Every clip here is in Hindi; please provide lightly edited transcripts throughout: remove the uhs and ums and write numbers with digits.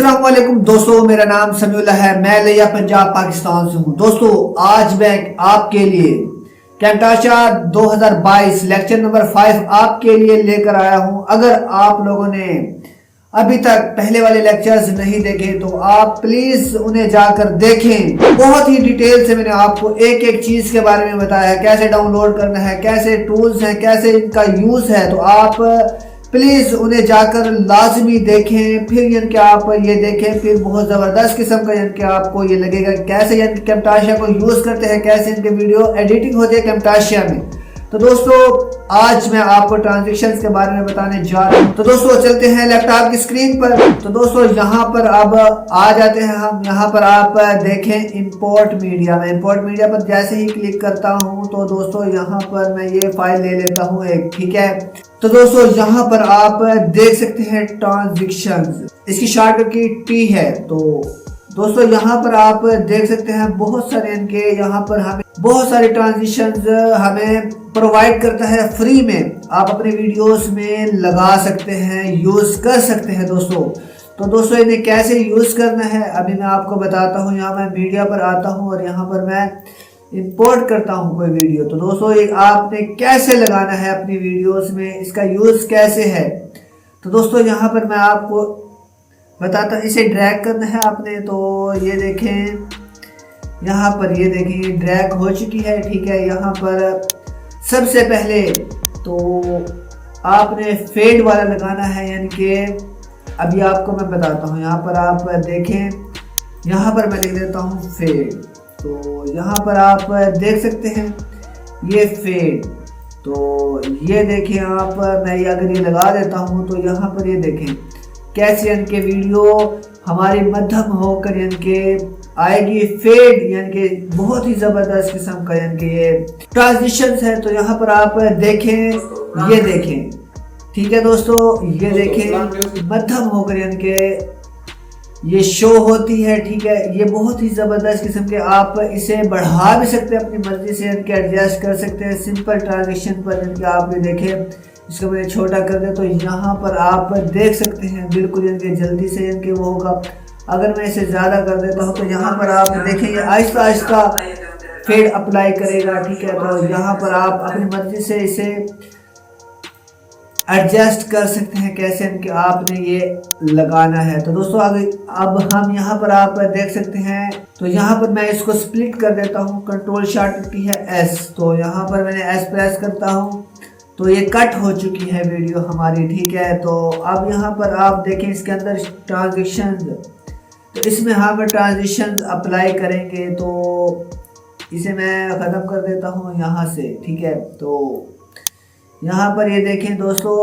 अस्सलाम वालेकुम दोस्तों, मेरा नाम समीउल्लाह है। मैं लिया पंजाब पाकिस्तान से हूँ। दोस्तों आज मैं आपके लिए कैमटाशा 2022 लेक्चर नंबर 5 आपके लिए लेकर आया हूँ। अगर आप लोगों ने अभी तक पहले वाले लेक्चर्स नहीं देखे तो आप प्लीज उन्हें जाकर देखें। बहुत ही डिटेल से मैंने आपको एक एक चीज के बारे में बताया है, कैसे डाउनलोड करना है, कैसे टूल्स हैं, कैसे इनका यूज है। तो आप प्लीज उन्हें जाकर लाजमी देखें। फिर यानी कि आप ये देखें, फिर बहुत ज़बरदस्त किस्म का यानी कि आपको ये लगेगा कैसे यानी कि कैमटाशिया को यूज़ करते हैं, कैसे इनके वीडियो एडिटिंग होती है कैमटाशिया में। तो दोस्तों आज मैं आपको ट्रांजिशंस के बारे में बताने जा रहा हूँ। तो दोस्तों चलते हैं लैपटॉप की स्क्रीन पर। तो दोस्तों यहाँ पर अब आ जाते हैं हम। यहाँ पर आप देखें इंपोर्ट मीडिया। मैं इंपोर्ट मीडिया पर जैसे ही क्लिक करता हूँ तो दोस्तों यहाँ पर मैं ये फाइल ले लेता हूँ एक, ठीक है। तो दोस्तों यहाँ पर आप देख सकते हैं ट्रांजिशंस, इसकी शॉर्टकट की टी है। तो दोस्तों यहाँ पर आप देख सकते हैं बहुत सारे इनके यहाँ पर हमें बहुत सारे ट्रांजिशंस हमें प्रोवाइड करता है फ्री में। आप अपने वीडियोस में लगा सकते हैं, यूज कर सकते हैं दोस्तों। तो दोस्तों इन्हें कैसे यूज करना है अभी मैं आपको बताता हूँ। यहाँ मैं मीडिया पर आता हूँ और यहाँ पर मैं इंपोर्ट करता हूँ कोई वीडियो। तो दोस्तों एक आपने कैसे लगाना है अपनी वीडियोस में, इसका यूज कैसे है। तो दोस्तों यहाँ पर मैं आपको बताता हूँ, इसे ड्रैग करना है आपने। तो ये देखें यहाँ पर, ये देखिए ड्रैग हो चुकी है, ठीक है। यहाँ पर सबसे पहले तो आपने फेड वाला लगाना है, यानी कि अभी आपको मैं बताता हूँ। यहाँ पर आप देखें, यहाँ पर मैं लिख देता हूँ फेड। तो यहाँ पर आप देख सकते हैं ये फेड। तो ये देखें आप, मैं ये अगर ये लगा देता हूँ तो यहाँ पर ये देखें कैसे यानी कि वीडियो हमारी मध्यम होकर यानी कि आएगी फेड, यानी कि बहुत ही ज़बरदस्त किस्म का यानी कि ये ट्रांजिशंस है। तो यहाँ पर आप देखें, ये देखें, ठीक है दोस्तों, ये देखें मध्यम होकर यानी कि ये शो होती है, ठीक है। ये बहुत ही ज़बरदस्त किस्म के, आप इसे बढ़ा भी सकते हैं अपनी मर्जी से, यानी कि एडजस्ट कर सकते हैं सिंपल ट्रांजिशन पर। यानी कि आप ये देखें, इसको मैंने छोटा कर दिया तो यहाँ पर आप देख सकते हैं बिल्कुल यानी कि जल्दी से यानी कि वो होगा। अगर मैं इसे ज़्यादा कर देता हूँ तो यहाँ पर आप देखेंगे आहिस्ता आहिस्ता फेड अप्लाई करेगा, ठीक है। तो यहाँ पर आप अपनी मर्जी से इसे एडजस्ट कर सकते हैं कैसे इनके आपने ये लगाना है। तो दोस्तों अब हम यहाँ पर आप देख सकते हैं। तो यहाँ पर मैं इसको स्प्लिट कर देता हूँ, कंट्रोल शॉर्टकट की है एस। तो यहाँ पर मैंने एस प्रेस करता हूँ तो ये कट हो चुकी है वीडियो हमारी, ठीक है। तो अब यहाँ पर आप देखें इसके अंदर ट्रांजिशन, तो इसमें हम ट्रांजिशन अप्लाई करेंगे। तो इसे मैं ख़त्म कर देता हूँ यहाँ से, ठीक है। तो यहाँ पर ये देखें दोस्तों,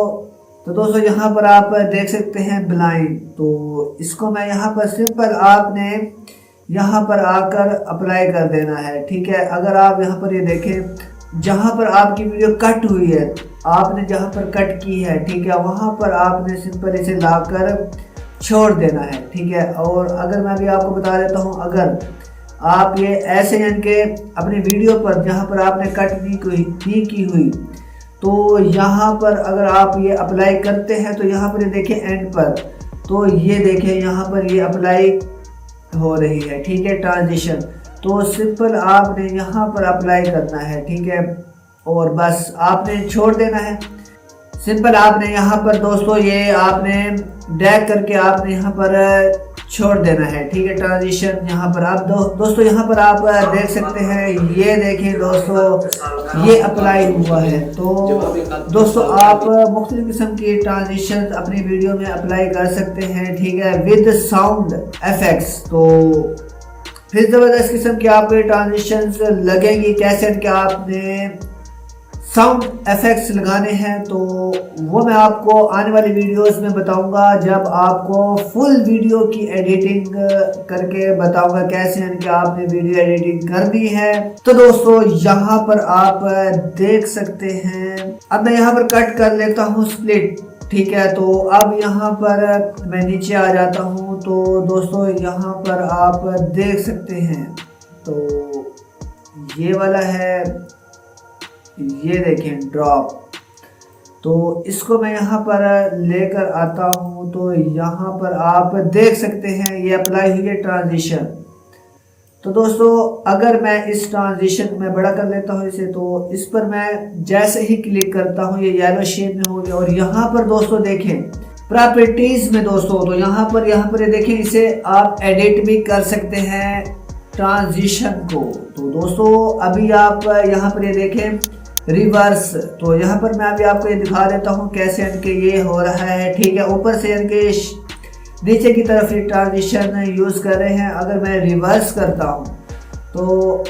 तो दोस्तों यहाँ पर आप देख सकते हैं ब्लाइंड। तो इसको मैं यहाँ पर सिंपल आपने यहाँ पर आकर अप्लाई कर देना है, ठीक है। अगर आप यहाँ पर ये देखें जहाँ पर आपकी वीडियो कट हुई है, आपने जहाँ पर कट की है, ठीक है, वहाँ पर आपने सिंपल इसे लाकर छोड़ देना है, ठीक है। और अगर मैं अभी आपको बता देता हूँ, अगर आप ये ऐसे यानी कि अपने वीडियो पर जहाँ पर आपने कट नहीं की हुई, तो यहाँ पर अगर आप ये अप्लाई करते हैं तो यहाँ पर ये देखें एंड पर, तो ये देखें यहाँ पर ये अप्लाई हो रही है, ठीक है, ट्रांजिशन। तो सिंपल आपने यहाँ पर अप्लाई करना है, ठीक है, और बस आपने छोड़ देना है। सिंपल आपने यहाँ पर दोस्तों ये आपने ड्रैग करके आपने यहाँ पर छोड़ देना है, ठीक है, ट्रांजिशन। यहाँ पर आप दोस्तों यहाँ पर आप देख सकते हैं, ये देखें दोस्तों ये अप्लाई हुआ है। तो दोस्तों आप मुख्तलिफ किस्म की ट्रांजिशन अपनी वीडियो में अप्लाई कर सकते हैं, ठीक है, विद साउंड इफेक्ट्स। तो फिर ज़बरदस्त किस्म के आपके ट्रांजिशंस लगेंगी। कैसे कि आपने साउंड इफेक्ट्स लगाने हैं तो वो मैं आपको आने वाली वीडियोस में बताऊंगा, जब आपको फुल वीडियो की एडिटिंग करके बताऊंगा कैसे यानी कि आपने वीडियो एडिटिंग करनी है। तो दोस्तों यहाँ पर आप देख सकते हैं, अब मैं यहाँ पर कट कर लेता हूँ स्प्लिट, ठीक है। तो अब यहाँ पर मैं नीचे आ जाता हूँ। तो दोस्तों यहाँ पर आप देख सकते हैं, तो ये वाला है, ये देखें ड्रॉप। तो इसको मैं यहाँ पर लेकर आता हूँ। तो यहाँ पर आप देख सकते हैं ये अप्लाई हुई है ट्रांजिशन। तो दोस्तों अगर मैं इस ट्रांजिशन में बड़ा कर लेता हूँ इसे, तो इस पर मैं जैसे ही क्लिक करता हूँ ये येलो शेड में हो गया। और यहाँ पर दोस्तों देखें प्रॉपर्टीज में दोस्तों, तो यहाँ पर ये देखें इसे आप एडिट भी कर सकते हैं ट्रांजिशन को। तो दोस्तों अभी आप यहाँ पर ये देखें रिवर्स, तो यहाँ पर मैं अभी आपको ये दिखा देता हूँ कैसे इनके ये हो रहा है। ठीक है, ऊपर से इनके नीचे की तरफ ये ट्रांजिशन यूज कर रहे हैं। अगर मैं रिवर्स करता हूँ तो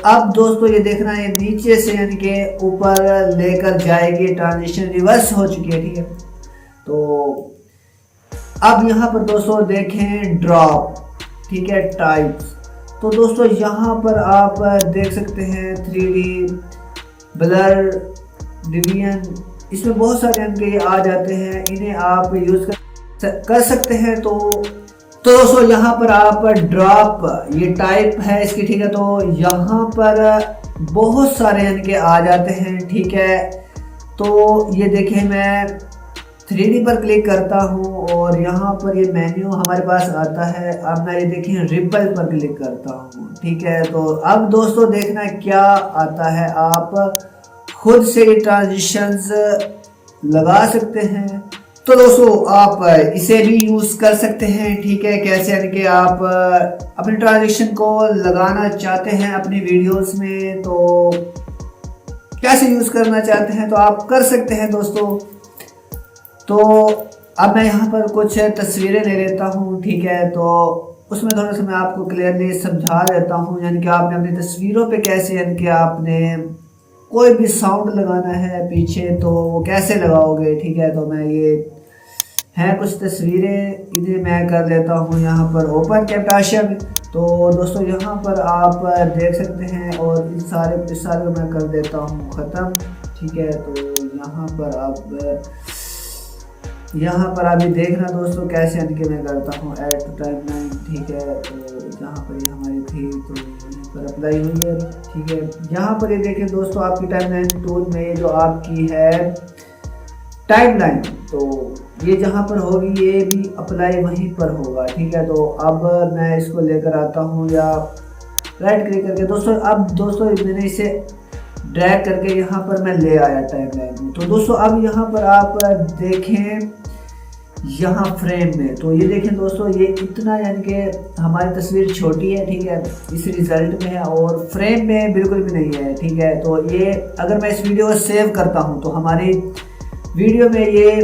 अब दोस्तों ये देखना है नीचे से इनके ऊपर लेकर जाएगी, ट्रांजिशन रिवर्स हो चुकी है। ठीक है, तो अब यहाँ पर दोस्तों देखें ड्रॉप, ठीक है, टाइप्स। तो दोस्तों यहाँ पर आप देख सकते हैं 3D ब्लर, डिवीजन, इसमें बहुत सारे इनके आ जाते हैं, इन्हें आप यूज कर सकते हैं। तो दोस्तों यहाँ पर आप ड्रॉप ये टाइप है इसकी, ठीक है, तो यहाँ पर बहुत सारे इनके आ जाते हैं। ठीक है, तो ये देखें मैं 3D पर क्लिक करता हूँ और यहाँ पर ये मेन्यू हमारे पास आता है। अब मैं ये देखें रिपल पर क्लिक करता हूँ। ठीक है, तो अब दोस्तों देखना क्या आता है, आप खुद से ये ट्रांजिशंस लगा सकते हैं। तो दोस्तों आप इसे भी यूज़ कर सकते हैं। ठीक है, कैसे यानी कि आप अपने ट्रांजिशन को लगाना चाहते हैं अपनी वीडियोस में, तो कैसे यूज़ करना चाहते हैं तो आप कर सकते हैं दोस्तों। तो अब मैं यहाँ पर कुछ तस्वीरें ले लेता हूँ। ठीक है, तो उसमें थोड़ा सा मैं आपको क्लियरली समझा देता हूँ, यानी कि आपने अपनी तस्वीरों पे कैसे यानी कि आपने कोई भी साउंड लगाना है पीछे तो वो कैसे लगाओगे। ठीक है, तो मैं ये हैं कुछ तस्वीरें, इन्हें मैं कर लेता हूँ यहाँ पर ओपन कैप्टाशा में। तो दोस्तों यहाँ पर आप देख सकते हैं और इस सारे को मैं कर देता हूँ ख़त्म। ठीक है, तो यहाँ पर अभी देखना दोस्तों कैसे यानी कि मैं करता हूँ ऐड टू टाइमलाइन। ठीक है, तो जहाँ पर ये हमारी थी तो यहाँ पर अप्लाई हुई है। ठीक है, यहाँ पर ये देखें दोस्तों आपकी टाइमलाइन टूल में ये जो आपकी है टाइमलाइन, तो ये जहाँ पर होगी ये भी अप्लाई वहीं पर होगा। ठीक है, तो अब मैं इसको लेकर आता हूँ या राइट क्लिक करके दोस्तों, अब दोस्तों मैंने इसे ड्रैग करके यहाँ पर मैं ले आया टाइमलाइन में। तो दोस्तों अब यहाँ पर आप देखें यहाँ फ्रेम में, तो ये देखें दोस्तों ये इतना यानी कि हमारी तस्वीर छोटी है। ठीक है, इस रिजल्ट में है और फ्रेम में बिल्कुल भी नहीं है। ठीक है, तो ये अगर मैं इस वीडियो को सेव करता हूँ तो हमारी वीडियो में ये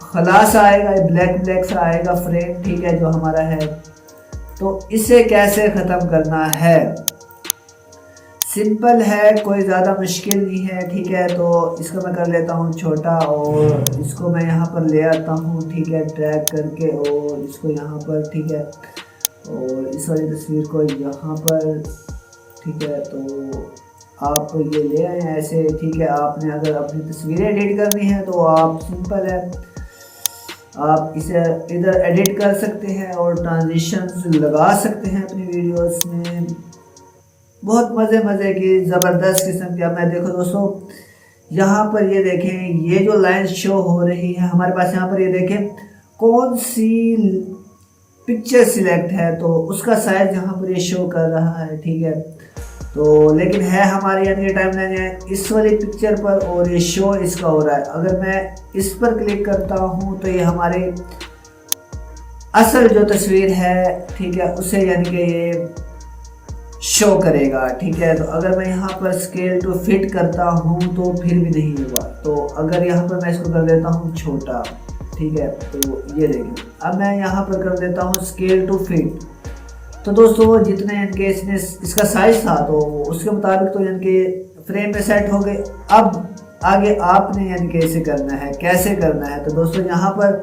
खलास आएगा, ब्लैक सा आएगा फ्रेम। ठीक है, जो हमारा है, तो इसे कैसे ख़त्म करना है, सिंपल है, कोई ज़्यादा मुश्किल नहीं है। ठीक है, तो इसको मैं कर लेता हूँ छोटा और इसको मैं यहाँ पर ले आता हूँ। ठीक है, ड्रैग करके और इसको यहाँ पर, ठीक है, और इस वाली तस्वीर को यहाँ पर। ठीक है, तो आप ये ले आए ऐसे। ठीक है, आपने अगर अपनी तस्वीरें एडिट करनी है तो आप सिंपल है, आप इसे इधर एडिट कर सकते हैं और ट्रांजिशंस लगा सकते हैं अपनी वीडियोस में। बहुत मज़े की ज़बरदस्त किस्म की। अब मैं देखो दोस्तों यहाँ पर ये देखें ये जो लाइन शो हो रही है हमारे पास, यहाँ पर ये देखें कौन सी पिक्चर सिलेक्ट है तो उसका साइज यहाँ पर ये शो कर रहा है। ठीक है, तो लेकिन है हमारे यानी कि टाइमलाइन है इस वाली पिक्चर पर और ये शो इसका हो रहा है। अगर मैं इस पर क्लिक करता हूँ तो ये हमारे असल जो तस्वीर है, ठीक है, उसे यानी कि ये शो करेगा। ठीक है, तो अगर मैं यहाँ पर स्केल टू फिट करता हूँ तो फिर भी नहीं हुआ। तो अगर यहाँ पर मैं इसको कर देता हूँ छोटा, ठीक है, तो ये देखिए अब मैं यहाँ पर कर देता हूँ स्केल टू फिट। तो दोस्तों जितने इनके इसने इसका साइज था तो उसके मुताबिक तो इनके फ्रेम में सेट हो गए। अब आगे आपने यानी कि इसे करना है, कैसे करना है, तो दोस्तों यहाँ पर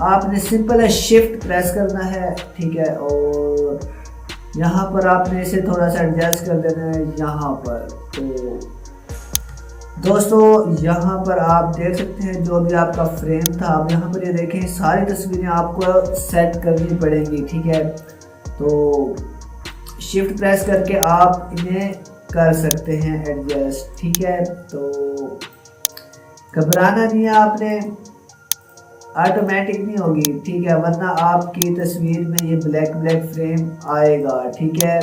आपने सिंपल है शिफ्ट प्रेस करना है। ठीक है, और यहाँ पर आपने इसे थोड़ा सा एडजस्ट कर देना है यहाँ पर। तो दोस्तों यहाँ पर आप देख सकते हैं जो भी आपका फ्रेम था। अब यहाँ पर ये देखें सारी तस्वीरें आपको सेट करनी पड़ेंगी। ठीक है, तो शिफ्ट प्रेस करके आप इन्हें कर सकते हैं एडजस्ट। ठीक है, तो घबराना नहीं है आपने, ऑटोमेटिक नहीं होगी, ठीक है, वरना आपकी तस्वीर में ये ब्लैक फ्रेम आएगा, ठीक है।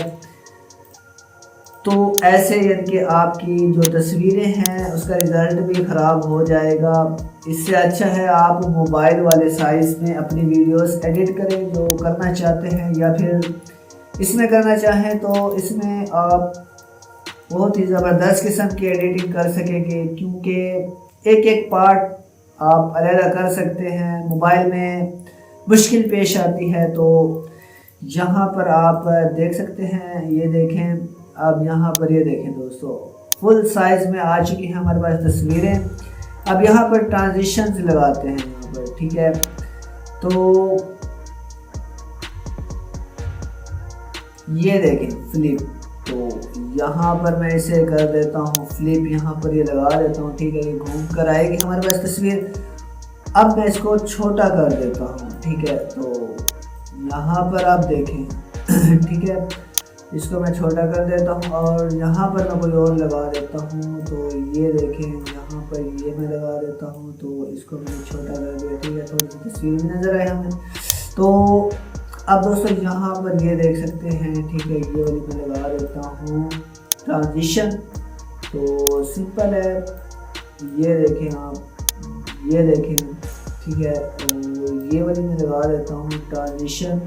तो ऐसे यानी कि आपकी जो तस्वीरें हैं उसका रिज़ल्ट भी ख़राब हो जाएगा। इससे अच्छा है आप मोबाइल वाले साइज़ में अपनी वीडियोस एडिट करें जो करना चाहते हैं, या फिर इसमें करना चाहें तो इसमें आप बहुत ही ज़बरदस्त किस्म की एडिटिंग कर सकेंगे, क्योंकि एक एक पार्ट आप अलग कर सकते हैं। मोबाइल में मुश्किल पेश आती है, तो यहाँ पर आप देख सकते हैं, ये देखें, अब यहाँ पर ये देखें दोस्तों, फुल साइज में आ चुकी है हमारे पास तस्वीरें। अब यहाँ पर ट्रांजिशंस लगाते हैं यहाँ पर, ठीक है। तो ये देखें फ्लिप, तो यहाँ पर मैं इसे कर देता हूँ फ्लिप, यहाँ पर ये लगा देता हूँ, ठीक है, ये घूम कर आएगी हमारे पास तस्वीर। अब मैं इसको छोटा कर देता हूँ, ठीक है, तो यहाँ पर आप देखें ठीक है, इसको मैं छोटा कर देता हूँ और यहाँ पर मैं कोई और लगा देता हूँ। तो ये देखें, यहाँ पर ये मैं लगा देता हूँ, तो इसको मैंने छोटा कर दिया, ठीक है, थोड़ी सी तस्वीर भी नज़र आए हमें। तो अब दोस्तों यहाँ पर ये देख सकते हैं, ठीक है, ये वाली मैं लगा देता हूँ ट्रांजिशन, तो सिंपल है, ये देखें आप, ये देखें, ठीक है, तो ये वाली मैं लगा देता हूँ ट्रांजिशन।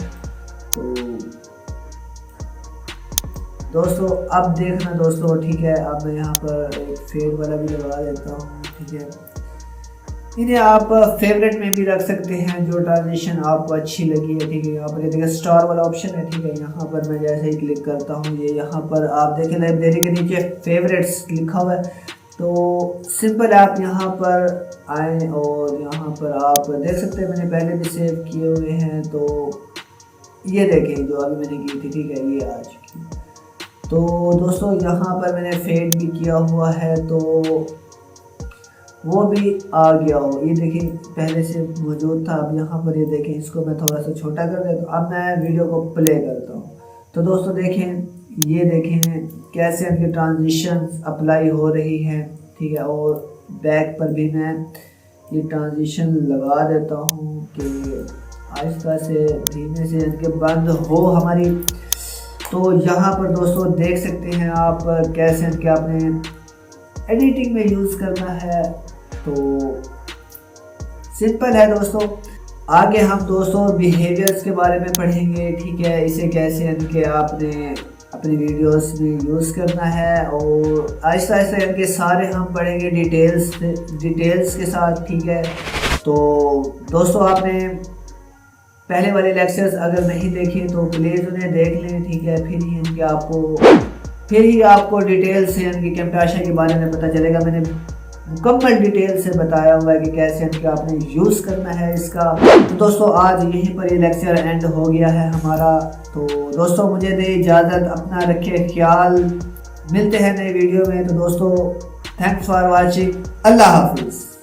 तो दोस्तों अब देखना दोस्तों, ठीक है, अब मैं यहाँ पर एक फेड वाला भी लगा देता हूँ, ठीक है। इन्हें आप फेवरेट में भी रख सकते हैं जो ट्रांजिशन आपको अच्छी लगी है, ठीक है। यहाँ पर ये देखिए स्टार वाला ऑप्शन है, ठीक है, यहाँ पर मैं जैसे ही क्लिक करता हूँ, ये यहाँ पर आप देखें लाइब्रेरी के नीचे फेवरेट्स लिखा हुआ है। तो सिंपल आप यहाँ पर आएँ और यहाँ पर आप देख सकते हैं, मैंने पहले भी सेव किए हुए हैं। तो ये देखें जो अभी मैंने की थी, ठीक है, ये आ चुकी। तो दोस्तों यहाँ पर मैंने फेड भी किया हुआ है, तो वो भी आ गया हो, ये देखिए पहले से मौजूद था। अब यहाँ पर ये देखें, इसको मैं थोड़ा सा छोटा कर देता हूँ। अब मैं वीडियो को प्ले करता हूँ, तो दोस्तों देखें, ये देखें कैसे इनकी ट्रांजिशंस अप्लाई हो रही हैं, ठीक है। और बैक पर भी मैं ये ट्रांजिशन लगा देता हूँ कि आहिस्ता से धीमे से इनके बंद हो हमारी। तो यहाँ पर दोस्तों देख सकते हैं आप कैसे इनके आपने एडिटिंग में यूज़ करना है। तो सिंपल है दोस्तों। आगे हम दोस्तों बिहेवियर्स के बारे में पढ़ेंगे, ठीक है, इसे कैसे इनके आपने अपनी वीडियोस में यूज़ करना है, और आहिस्ता आहिस्ता इनके सारे हम पढ़ेंगे डिटेल्स के साथ, ठीक है। तो दोस्तों आपने पहले वाले लेक्चर्स अगर नहीं देखे तो प्लीज़ उन्हें देख लें, ठीक है, फिर ही आपको डिटेल से इनकी कैमटाशा के बारे में पता चलेगा। मैंने मुकम्मल डिटेल से बताया हुआ है कि कैसे इनके आपने यूज़ करना है इसका। तो दोस्तों आज यहीं पर ये लेक्चर एंड हो गया है हमारा। तो दोस्तों मुझे दे इजाज़त, अपना रखे ख्याल, मिलते हैं नई वीडियो में। तो दोस्तों थैंक्स फॉर वॉचिंग, अल्लाह हाफिज़।